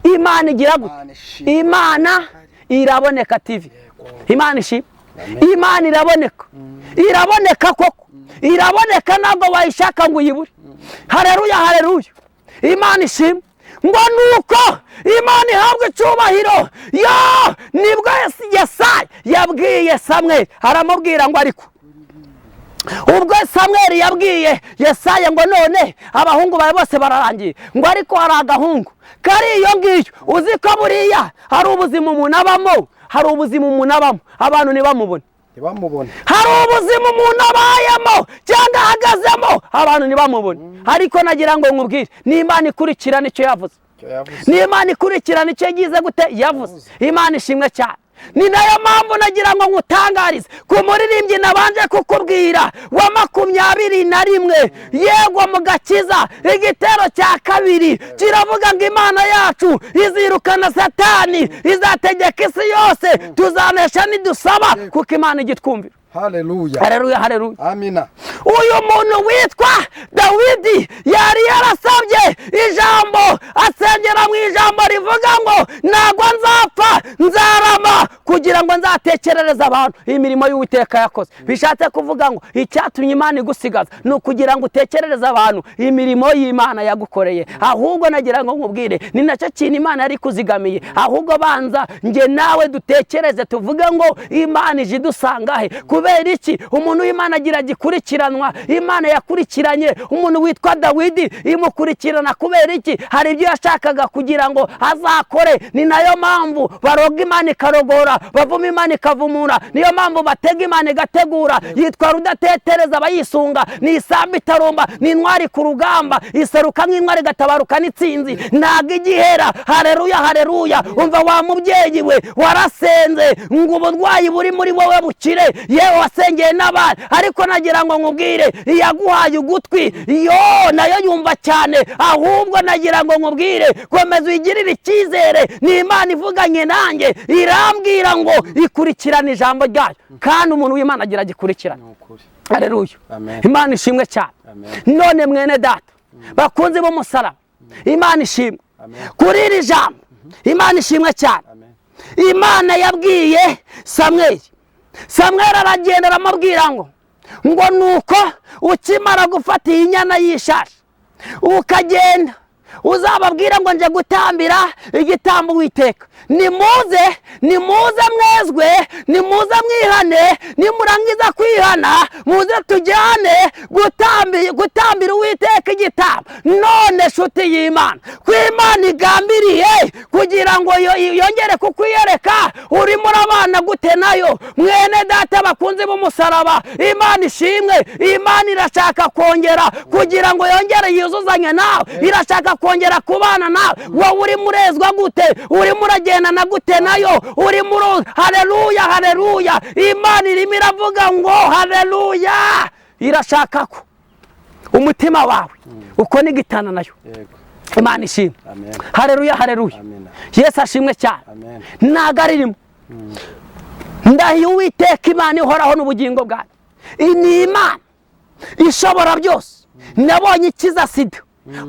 Imana igira gute, Imana iraboneka TV. Imana ishimwe, Imana iraboneka, iraboneka koko, iraboneka ntabwo wayishaka ngo uyibure. Haleluya haleluya. Imana ishimwe. Ngo nuko Imana ihabwe icyubahiro. Yo nibwo Yesaya yabwiye Samweli, aramubwira ngo ariko ubwo Samweli yabwiye Yesaya ngo none abahungu bawe bose bararangiye, ngo ariko hari agahungu kari iyo ngiyo, uzi ko buriya hari ubuzima umuntu abamo, hari ubuzima umuntu abamo abantu ntibamubone, hari ubuzima umuntu abayemo cyangwa ahagazemo abantu ntibamubone. Ariko nagira ngo nkubwire, ni Imana ikurikirana icyo yavuze, ni Imana ikurikirana icyo yagize gute yavuze. Imana ishimwe cyane. Ni nayo mpamvu nagira ngo ngutangarize ku muririmbyi nabanje kukubwira wa 21, yego mu Gakiza igitero cya 2 kiravuga ngo Imana yacu izirukana Satani, izategeka isi yose, tuzanesha nidusaba, kuko Imana igitwumvira. Haleluya haleluya haleluya. Amina. Uyu muntu witwa Dawidi yari yarasabye ijambo, asengera mu ijambo rivuga ngo nagwa nzapfa nzarama, kugira ngo nzatekerereza abantu imirimo y'Uwiteka yakoze. Bishatse kuvuga ngo icyatumye Imana igusigaza ni ukugira ngo utekerereze abantu imirimo y'Imana yagukoreye. Ahubwo nagira ngo nkubwire, ni nacyo kintu Imana yari kuzigamiye. Ahubwo banza nge nawe dutekereze, tuvuge ngo Imana ije dusangahe. Kubera iki? Umuntu w'Imana agira gikurikiranwa. Imana yakurikiranye umuntu witwa Dawidi, imukurikirana kubera iki? Hari ibyo yashakaga kugira ngo azakore. Ni nayo mpamvu baroga Imana ikarogora, bavuma Imana ikavumura. Niyo mpamvu batega Imana igategura. Yitwa rudatetereza abayisunga, ni isamba itarumba, ni intwari ku rugamba, iseruka nk'intwari gatabaruka n'itsinzi, ntago igihera. Haleluya haleluya. Umva wa mubyeyi we, warasenze ngo uburwayi buri muri wowe bukire, yewe wasengeye n'abandi, ariko nagira ngo nkubwire, iyaguhaye ugutwi yo nayo yumva cyane. Ahubwo nagira ngo nkubwire, komeza uyigirire icyizere, ni Imana ivuganye nanjye, irambwira ngo ikurikirana ijambo ryayo, kandi umuntu w'Imana agira gikurikirana. Haleluya. Imana ishimwe cyane. None mwene data bakunze b'umusaraba, Imana ishimwe kuri iri jambo, Imana ishimwe cyane. Imana yabwiye Samweli Samweli aragenda aramubwira ngo nuko ukimara gufata iyi nyana y'ishashi ukagenda uzababwira ngo nje gutambira igitambo Uwiteka, nimuze mwezwe, nimuze mwihane, nimurangiza kwihana muze tujyane gutambira Uwiteka igitambo. None nshuti y'Imana, ko Imana igambiriye kugira ngo yongere kukwiyereka, urimo urabana gute nayo? Mwene data bakunze b'umusaraba, Imana ishimwe, Imana irashaka kongera kugira ngo yongere yuzuzanye nawe, irashaka kongera kubana nawe. Wowe uri murezwa gute? Urimo uragendana gute nayo? Haleluya, haleluya. Imana irimo iravuga ngo haleluya, irashaka ko umutima wawe uko nigitana nayo. Imana ishimwe. Haleluya, haleluya. Yesu ashimwe cyane. Nagaririmo ndahiye Uwiteka Imana ihoraho n'ubugingo bwanjye, ni Imana ishobora byose. Nabonye ikiza sida,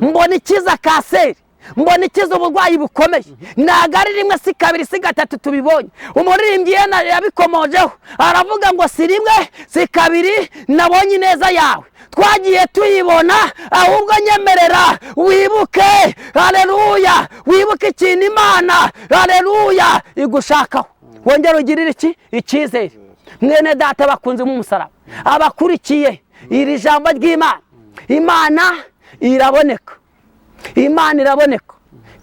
mbona ikiza kanseri, mbona ikiza uburwayi bukomeye. Ntabwo ari rimwe si kabiri si gatatu tubibonye. Umuririmbyi yabikomojeho aravuga ngo si rimwe si kabiri nabonye ineza yawe, twagiye tuyibona, ahubwo nyemerera wibuke, haleluya, wibuke ikintu Imana, haleluya, igushakaho. Wongera ugirire icyizere. Mwene data bakunze mu musaraba, abakurikiye iri jambo ry'Imana, Imana iraboneka, Imana iraboneka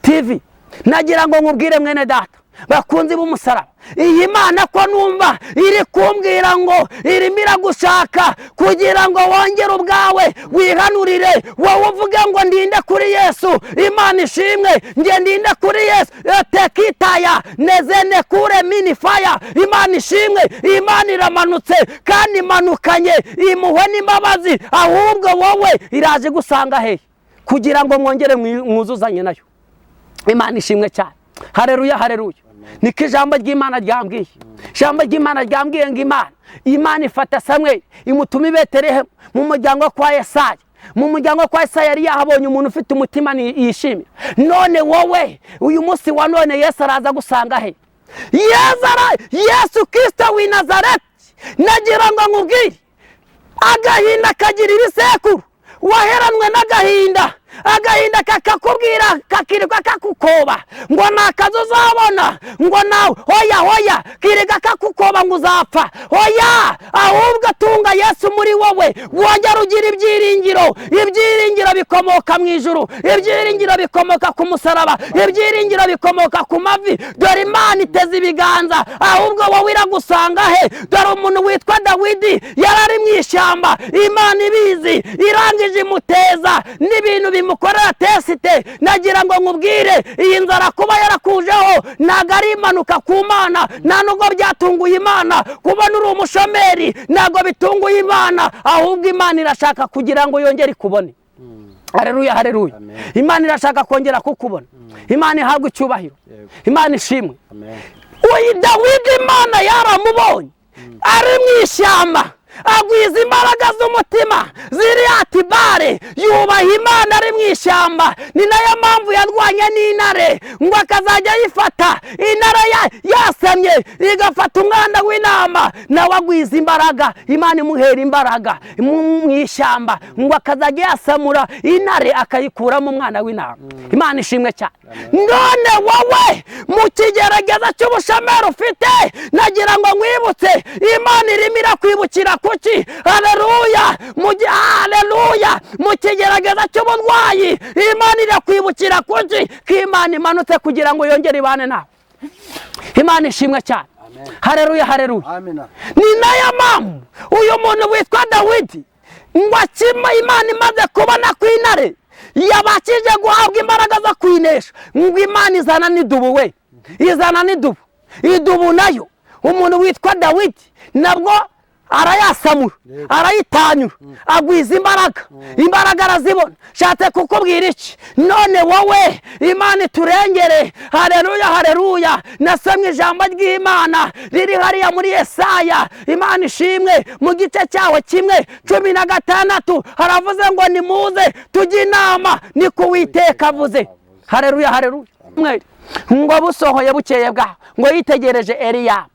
TV. Nagira ngo nkubwire mwene data bakunze b'umusaraba, iyi Mana ko numva iri kumbwira ngo irimo iragushaka kugira ngo wongere ubwawe wihanurire, wowe uvuge ngo ndinde kuri Yesu. Imana ishimwe, nge ndinde kuri Yesu. Tekitaya nezene kure mini fire. Imana ishimwe, Imana iramanutse kandi imanukanye impuhwe n'imbabazi, ahubwo wowe iraje gusanga hehe kugira ngo mwongere mwuzuzanye nayo. Imana ishimwe cyane. Haleluya, haleluya. Niko ijambo ry'Imana ryambwiye. Ijambo ry'Imana ryambwiye ngo Imana ifata Samweli imutuma i Betelehemu mu muryango kwa Yesaya. Mu muryango kwa Yesaya yari yahabonye umuntu ufite umutima yishimye. None wowe uyu munsi wa none Yesu araza gusanga he? Yesu Kristo w'i Nazareti. Nagira ngo nkubwire, agahinda kagira ibisekuru. Waheranwe n'agahinda, agahinda kakakubwira kakirwa kakukoba ngo nakazo uzabona, ngo nawe hoya kiriga kakukoba ngo uzapfa. Hoya, ahubwo tunga Yesu muri wowe, wongera ugira ibyiringiro. Ibyiringiro bikomoka mu ijuru, ibyiringiro bikomoka ku musaraba, ibyiringiro bikomoka ku mavi. Dore Imana iteze ibiganza, ahubwo wowe iragusanga he? Dore umuntu witwa Dawidi yarari mu ishyamba, Imana ibizi, irangije imuteza n'ibintu bimukorera tesite. Nagira ngo nkubwire, iyi nzara kuba yarakujeho ntabwo ari imanuka ku Mana, nta nubwo byatunguye Imana. Kubona uri umushomeri ntabwo bitunguye Imana, ahubwo Imana irashaka kugira ngo yongere ikubone. Haleluya, haleluya. Imana irashaka kongera kukubona. Imana ihabwe icyubahiro, Imana ishimwe. Uyu Dawidi Imana yaramubonye ari mu ishyamba, agwiza imbaraga z'umutima ziri atibare, yubaha Imana ari mu ishyamba. Ni nayo mpamvu yarwanye n'intare ngo akazajya yifata. Intare yasamye igafata umwana w'intama, nawe agwiza imbaraga, Imana imuhera imbaraga mu ishyamba ngo akazajya yasamura intare akayikuramo umwana w'intama. Imana ishimwe cyane. None wowe mu kigerageza cy'ubushomeri ufite, nagira ngo nkwibutse, Imana irimo irakwibukira kuki? Haleluya, haleluya. Mu kigerageza cy'uburwayi Imana irakwibukira kuki? Ko Imana imanutse kugira ngo yongere ibane nawe. Imana ishimwe cyane. Haleluya, haleluya. Ni nayo mpamvu uyu muntu witwa Dawidi ngo akima Imana imaze kubona ko intare yabakije guhabwa imbaraga zo kwinesha, ngo Imana izana n'idubu. We izana n'idubu. Idubu nayo umuntu witwa Dawidi nabwo arayasamura, arayitanyura, agwiza imbaraga arazibona. Shatse kukubwira iki? None wowe Imana iturengere. Haleluya, haleluya. Nasomye ijambo ry'Imana riri hariya muri Yesaya, Imana ishimwe, mu gice cyaho 1:16 haravuze ngo nimuze tujye inama, ni ku Uwiteka avuze. Haleluya, haleluya. Ngo busohoye bukeye bwaho ngo yitegereje Eliya.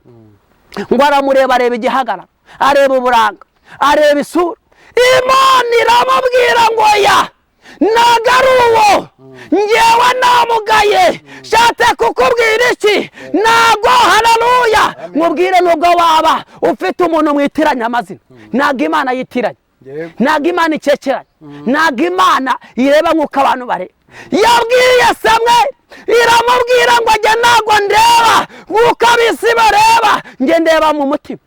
ngo aramureba, areba igihagararo, areba uburanga, areba isura. Imana iramubwira ngo ya ntago ari uwo, ngewe namugaye, nshatse kukubwira iki? Ntago, haleluya, mubwire nubwo waba ufite umuntu mwitiranya amazina, ntago Imana yitiranya, ntago Imana ikekeranya, ntago Imana ireba nk'uko abantu bareba. Yabwiye Samweli, iramubwira ngo njye ntago ndeba nk'uko ab'isi bareba, njye ndeba mu mutima.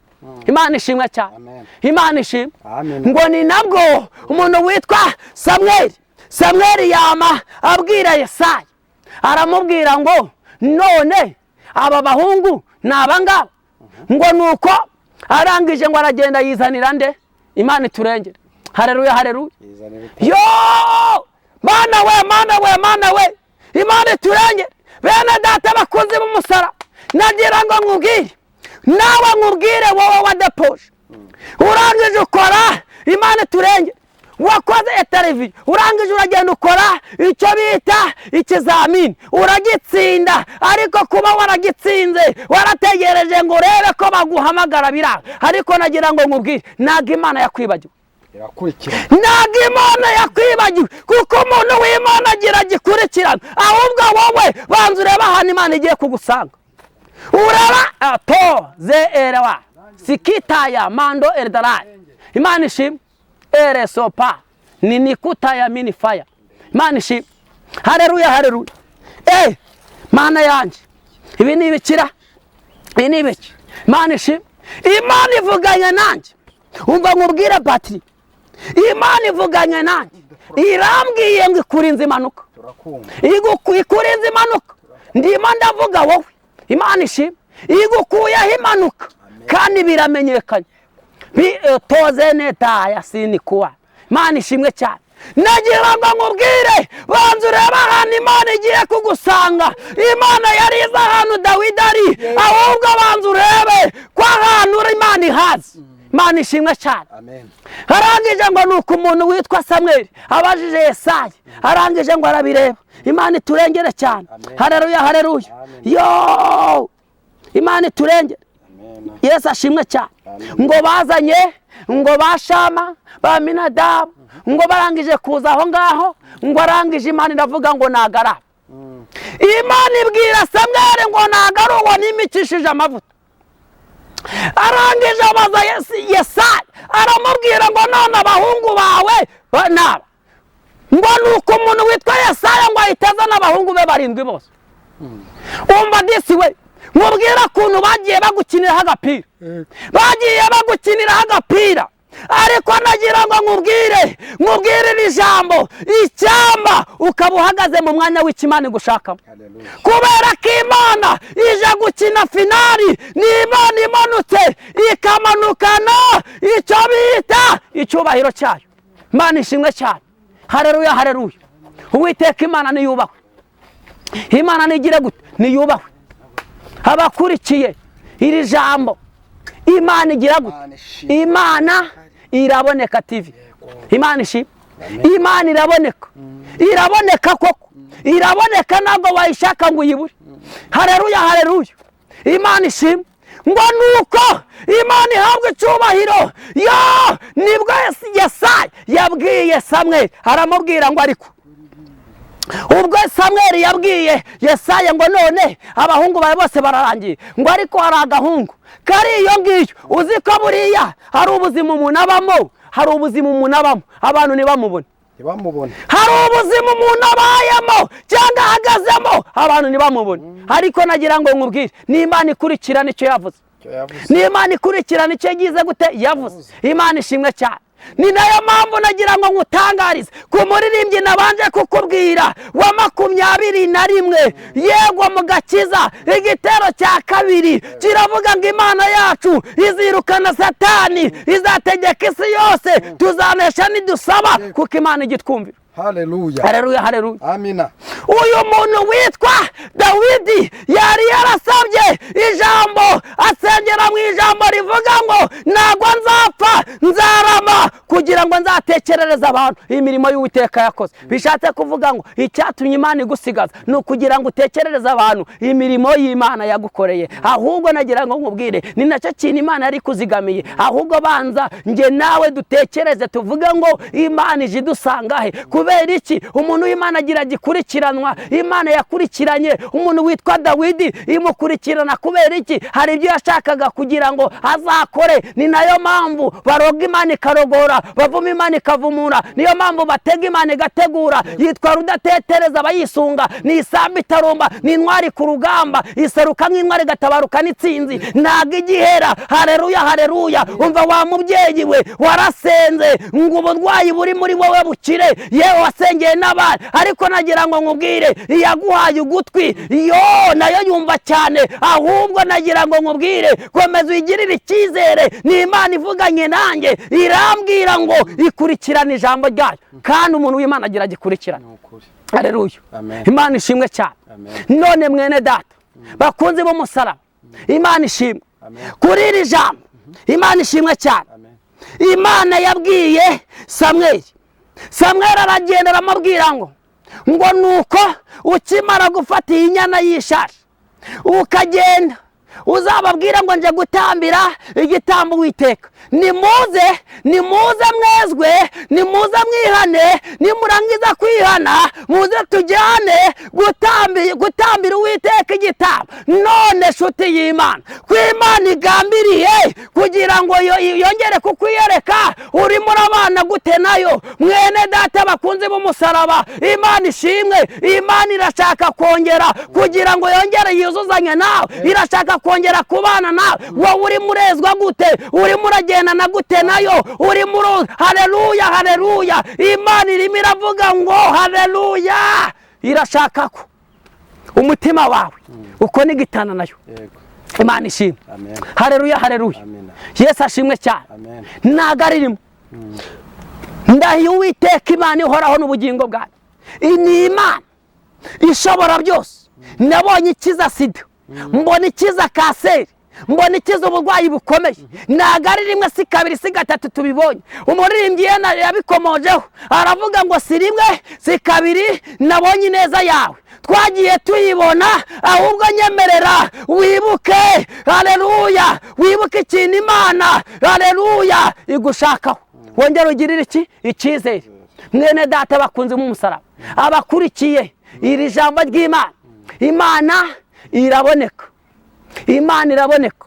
Imana ishimwe cyane, Imana ishimwe. Ngo ni nabwo umuntu witwa Samweli yama abwira Yesaya, aramubwira ngo none aba bahungu ni abangaba. Ngo nuko arangije ngo aragenda yizanira nde? Imana iturengere. Haleluya, haleluya. Yo Mana we, Imana iturengere. Bene data bakunzi b'umusara, nagira ngo nkubwire, nawe nkubwire wowe wadepoje, urangije ukora Imana iturengere, wakoze interview, urangije uragenda ukora icyo bita ikizamini, uragitsinda, ariko kuba waragitsinze warategereje ngo urebe ko baguhamagara biranga. Ariko nagira ngo nkubwire, ntago Imana yakwibagiwe, ntago Imana yakwibagiwe, kuko umuntu w'Imana agira gikurikirana. Ahubwo wowe banza ureba ahantu Imana igiye kugusanga, uraba to ze erewa sikitaya mando erdarai. Imana ishimwe. Ere sopa ninikuta ya mini fire. Imana ishimwe. Haleluya, haleluya. Mana yanjye, ibi ni ibikira, ibi ni ibiki? Imana ishimwe. Imana ivuganye nanjye, umva nkubwira batiri, Imana ivuganye nanjye, irambwiye ngo ikurinze impanuka, ikurinze impanuka. Ndimo ndavuga wowe, Imana ishimwe, igukuyeho impanuka kandi biramenyekanye. Toze neta ya sinikuwa. Imana ishimwe cyane. Nagira ngo nkubwire, banza urebe ahantu Imana igiye kugusanga. Imana yari izi ahantu Dawidi ari, ahubwo banza urebe ko ahantu Imana ihazi. Imana ishimwe cyane. Arangije ngo nuko umuntu witwa Samweli abajije Yesaya, arangije ngo arabireba. Imana iturengere cyane. Haleluya, haleluya. Yo Imana iturengere. Yesu ashimwe cyane. Ngo bazanye, ngo bashama ba Aminadabu, ngo barangije kuza aho ngaho, ngo arangije Imana iravuga ngo nagara. Imana ibwira Samweli ngo nagara uwo nimikishije amavuta. Arangije abaza Yesaya, aramubwira ngo none abahungu bawe naba. Ngo nuko umuntu witwa Yesaya ngo ahitaza n'abahungu be 7 bose. Umva disi we, mubwira kuntu bagiye bagukinira agapira, bagiye bagukinira agapira. Ariko nagira ngo nkubwire ijambo icyamba ukaba uhagaze mu mwanya w'Imana gushakamo, kubera ko Imana ije gukina finali. Ni Imana imanutse ikamanukana icyo bita icyubahiro cyayo. Imana ishimwe cyane. Haleluya, haleluya. Uwiteka Imana niyubahwe, Imana nigire gute? Niyubahwe. Abakurikiye iri jambo, Imana igira gute? Imana iraboneka TV. Imana ishimwe. Imana iraboneka, iraboneka koko, iraboneka ntabwo wayishaka ngo uyibure. Haleluya, haleluya. Imana ishimwe. Ngo nuko Imana ihabwe icyubahiro. Yo nibwo Yesaya yabwiye Samweli, aramubwira ngo ariko ubwo Samweli yabwiye Yesaya ngo none abahungu bawe bose bararangiye, ngo ariko hari agahungu kari iyo ngiyo, uzi ko buriya hari ubuzima umuntu abamo, hari ubuzima umuntu abamo abantu ntibamubone, hari ubuzima umuntu abayemo cyangwa ahagazemo abantu ntibamubone. Ariko nagira ngo nkubwire, ni Imana ikurikirana icyo yavuze, ni Imana ikurikirana icyo yagize gute yavuze. Imana ishimwe cyane. Ni nayo mpamvu nagira ngo nkutangarize ku muririmbyi nabanje kukubwira wa 21, yego mu Gakiza igitero cya 2 kiravuga ngo Imana yacu izirukana Satani, izategeka isi yose, tuzanesha nidusaba kuko Imana igitwumvira. Haleluya, haleluya, haleluya. Amina. Uyu muntu witwa Dawidi yari yarasabye ijambo, asengera mu ijambo rivuga ngo nagwa nzapfa nzarama kugira ngo nzatekerere utekerereza abantu imirimo y'Uwiteka yakoze. Bishatse kuvuga ngo icyatumye Imana igusigaza ni ukugira ngo utekerereze abantu imirimo y'Imana yagukoreye. Ahubwo nagira ngo nkubwire ni nacyo kintu Imana yari kuzigamiye. Ahubwo banza nge nawe dutekereze tuvuge ngo Imana ije idusanga he. Kubera iki? Umuntu w'Imana agira gikurikiranwa. Imana yakurikiranye umuntu witwa Dawidi, imukurikirana kubera iki? Hari ibyo yashakaga kugira ngo azakore. Ni nayo mpamvu baroga Imana ikarogora, bavuma Imana ikavumura. Niyo mpamvu batega Imana igategura. Yitwa rudatetereza abayisunga, ni isambu itarumba, ni intwari ku rugamba, iseruka nk'intwari igatabaruka n'itsinzi, ntago igihera. Haleluya, haleluya. Umva wa mubyeyi we warasenze ngo uburwayi buri muri wowe bukire, yewe wasengeye n'abandi, ariko nagira ngo nkubwire iyaguhaye ugutwi yo nayo yumva cyane. Ahubwo nagira ngo nkubwire komeza uyigirire icyizere. Ni Imana ivuganye nanjye, irambwira ngo ikurikirane ijambo ryayo, kandi umuntu w'Imana agira gikurikirana. Haleluya, Imana ishimwe cyane. None mwene data bakunze b'umusaraba, Imana ishimwe kuri iri jambo. Imana ishimwe cyane. Imana yabwiye Samweli, Samweli aragenda aramubwira ngo nuko ukimara gufata iyi nyana y'ishashi ukagenda uzababwira ngo nje gutambira igitambo Uwiteka. Nimuze mwezwe, nimuze mwihane, nimurangiza kwihana muze tujyane gutambira Uwiteka igitambo. None nshuti y'Imana, ko Imana igambiriye kugira ngo yongere kukwiyereka, urimo urabana gute nayo? Mwene data bakunze b'umusaraba, Imana ishimwe. Imana irashaka kongera kugira ngo yongere yuzuzanye nawe, irashaka kongera kubana nawe. Wowe uri murezwa gute? Uri muragenda na gute nayo? Uri muri haleluya, haleluya. Imana irimo iravuga ngo haleluya, irashaka ko umutima wawe uko nigitana nayo. Imana ishimwe. Haleluya, haleluya. Yesu ashimwe cyane. Nagaririmo ndahiye Uwiteka Imana ihoraho n'ubugingo bwawe. Ni Imana ishobora byose. Nabonye ikiza sida, mbona ikiza kanseri, mbona ikiza uburwayi bukomeye. Nagari rimwe si kabiri si gatatu tubibonye. Umuririmbyi yabikomojeho aravuga ngo si rimwe si kabiri nabonye neza yawe, twagiye tuyibona. Ahubwo nyemerera wibuke, haleluya, wibuke ikintu Imana haleluya igushakaho, wongera ugirire iki icyizere. Mwene data bakunze mu musaraba, abakurikiye iri jambo ry'Imana, Imana iraboneka, Imana iraboneka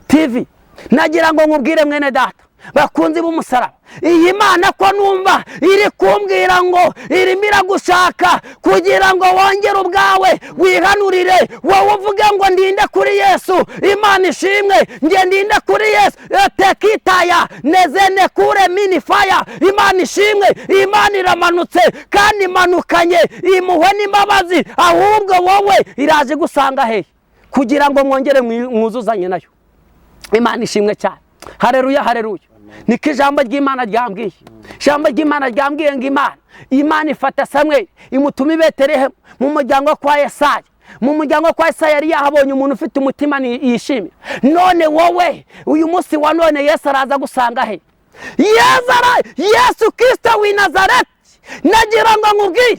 TV. Nagira ngo nkubwire mwene data bakunze b'umusaraba, iyi Imana ko numva iri kumbwira ngo irimo iragushaka kugira ngo wongere ubwawe wihanurire, wowe uvuge ngo ndinde kuri Yesu. Imana ishimwe, nge ndinde kuri Yesu. Tekitaya nezene kure mini fire. Imana ishimwe. Imana iramanutse kandi imanukanye imuhwe n'imbabazi. Ahubwo wowe iraje gusanga he kugira ngo mwongere mwuzuzanye nayo. Imana ishimwe cyane. Haleluya, haleluya. Niko ijambo ry'Imana ryambwiye. Ijambo ry'Imana ryambwiye ngo Imana ifata Samweli imutuma i Betelehemu mu muryango kwa Yesaya. Mu muryango kwa Yesaya yari yahabonye umuntu ufite umutima yishimye. None wowe uyu munsi wa none Yesu araza gusanga he? Yesu Kristo w'i Nazareti. Nagira ngo nkubwire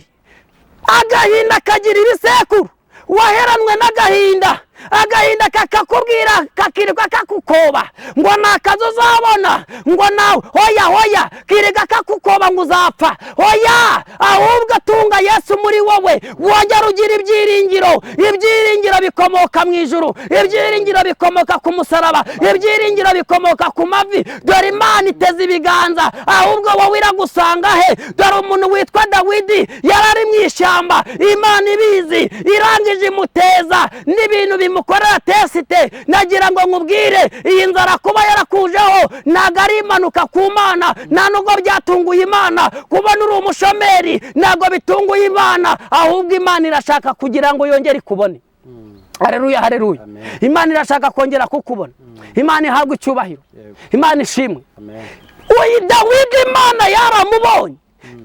agahinda kagira ibisekuru. Waheranwe n'agahinda, agahinda kakakubwira kakirirwa kakukoba ngo nakazo uzabona, ngo nawe hoya kiriga kakukoba ngo uzapfa. Hoya, ahubwo tunga Yesu muri wowe, wongera ugira ibyiringiro. Ibyiringiro bikomoka mu ijuru, ibyiringiro bikomoka ku musaraba, ibyiringiro bikomoka ku mavi. Dore Imana iteze ibiganza, ahubwo wowe iragusanga he? Dore umuntu witwa Dawidi yarari mu ishyamba, Imana ibizi, irangije imuteza n'ibintu bimukorera tesite. Nagira ngo nkubwire iyi nzara kuba yarakujeho ntago ari imanuka ku Mana, nta nubwo byatunguye Imana. Kubona uri umushomeri ntago bitunguye Imana, ahubwo Imana irashaka kugira ngo yongere ikubone. Haleluya, haleluya. Imana irashaka kongera kukubona. Imana ihabwe icyubahiro. Imana ishimwe. Uyu Dawidi Imana yaramubonye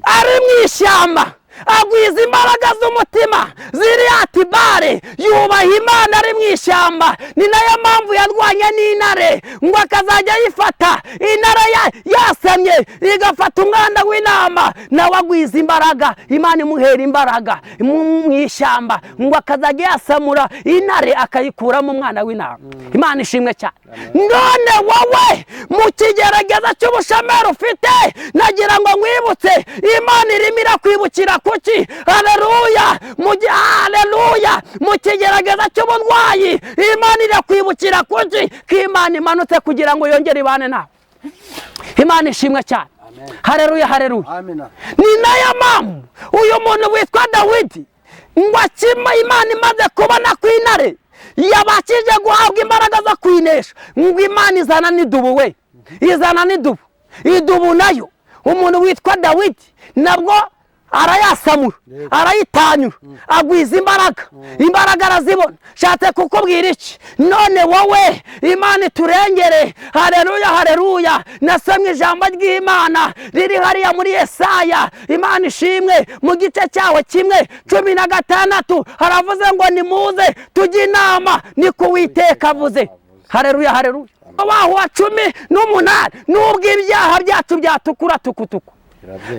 ari mu ishyamba, agwiza imbaraga z'umutima ziri atibare yubaha Imana ari mu ishyamba. Ni nayo mpamvu yarwanye n'intare ngo akazajya yifata intare yasamye igafata umwana w'intama nawe agwiza imbaraga. Imana imuhera imbaraga mu ishyamba ngo akazajya yasamura intare akayikuramo umwana w'intama. Imana ishimwe cyane. None wowe mu kigerageza cy'ubushomeri ufite, nagira ngo nkwibutse Imana irimo irakwibukira kuki. Haleluya, haleluya. Mu kigerageza cy'uburwayi Imana irakwibukira kuki, ko Imana imanutse kugira ngo yongere ibane nawe. Imana ishimwe cyane. Haleluya, haleluya. Ni nayo mpamvu uyu muntu witwa Dawidi ngo akima Imana imaze kubona ko intare yabakije guhabwa imbaraga zo kwinesha, ngo Imana izana n'idubu. We izana n'idubu. Idubu nayo umuntu witwa Dawidi nabwo arayasamura, arayitanyura, agwiza imbaraga. Imbaraga arazibona. Shatse kukubwira iki? None wowe Imana iturengere. Haleluya, haleluya. Nasomye ijambo ry'Imana riri hariya muri Yesaya. Imana ishimwe, mu gice cyawe 1:16 haravuze ngo nimuze tujye inama, niko Uwiteka avuze. Haleluya, haleluya. Waho wa 18 nubwo ibyaha byacu byatukura tukutuku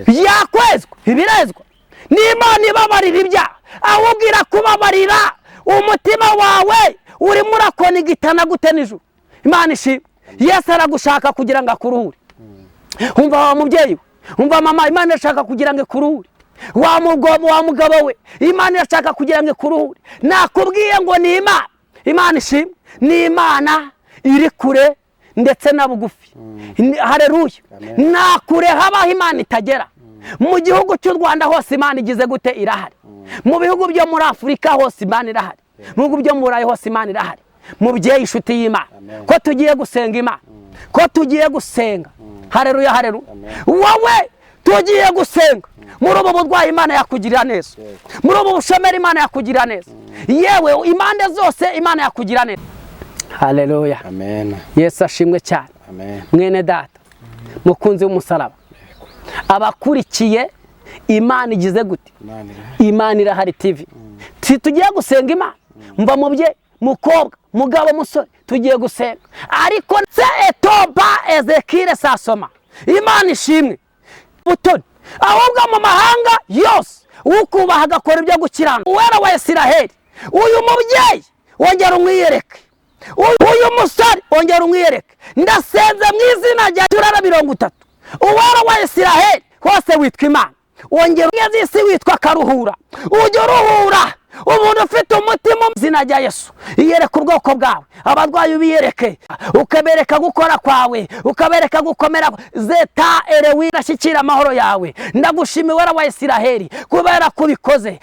byakwezwa ibirezwa n'Imana ibabarira ibyaha, ahubwo irakubabarira umutima wawe urimo urakonigitana gute nijoro. Imana ishimwe. Yesu aragushaka kugira ngo akuruhure. Umva wa mubyeyi we, umva mama, Imana irashaka kugira ngo ikuruhure. Wa mugabo we, Imana irashaka kugira ngo ikuruhure. Nakubwiye ngo ni Imana. Imana ishimwe. Ni Imana iri kure ndetse na bugufi. Haleluya. Nakure habaho Imana itagera. Mu gihugu cy'u Rwanda hose Imana igize gute? Irahari. Mu bihugu byo muri Afurika hose Imana irahari. Mu bihugu byo muri Burayi hose Imana irahari. Mubyeyi inshuti y'Imana, ko tugiye gusenga Imana, ko tugiye gusenga. Haleluya, haleluya. Wowe tugiye gusenga. Muri ubu burwayi Imana yakugirira neza. Muri ubu bushomeri Imana yakugirira neza. Yewe impande zose Imana yakugirira neza. Haleluya. Amen. Yesu ashimwe cyane. Amen. Mwene data, mukunzi w'umusaraba, abakurikiye Imana igize gute? Imana irahari TV. Tugiye gusenga Imana. Mva mubye, mukobwa, mugabo, musore, tugiye gusenga. Ariko se etoba Ezekiel sasoma. Imana ishimwe. Butoni ahubwo mu mahanga yose ukubaha agakora ibyo gukirana. Uwera wa Isiraheli, uyu mubyeyi wongera umwiyereke. Uyu musore wongera umwiyereke. Ndasenze mu izina rya Turara 30. Uwera wa Isiraheli hose witwa Imana. Wongera isi witwa Karuhura. Ujye uruhura umuntu ufite umutima mu izina rya Yesu. Iyereka ubwoko bwawe, abarwayi ubiyereke, ukabereka gukora kwawe, ukabereka gukomera. Zeta erewi nashyikira amahoro yawe. Ndagushimiye Uwera wa Isiraheli kubera kubikoze.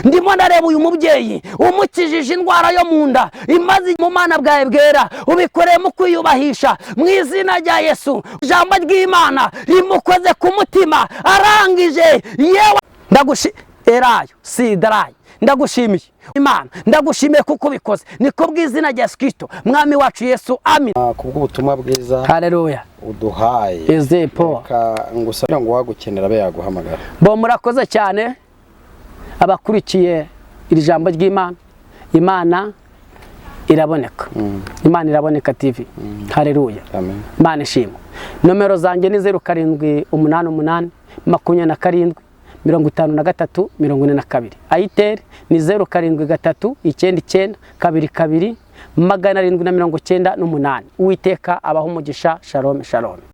Ndimo ndareba uyu mubyeyi umukijije indwara yo mu nda, imaze mu mana bwawe bwera, ubikoreye mu kwiyubahisha mu izina rya Yesu. Ijambo ry'Imana rimukoze ku mutima arangije. Yewe Erayo Sidarayi, ndagushimiye Imana, ndagushimiye kuko ubikoze. Niko bw'izina rya Yesu Kristo mwami wacu Yesu. Amen. Kubw'ubutumwa bwiza haleluya uduhaye ezepo ngusabira ngo wagukenera be yaguhamagara. Bo murakoze cyane abakurikiye iri jambo ry'Imana. Imana iraboneka. Imana iraboneka TV. Haleluya. Amen. Imana ishimwe. Nomero zanjye ni 0788 27 53 42. Airtel ni 07 99 22 798. Uwiteka abaho umugisha. Shalom, shalom.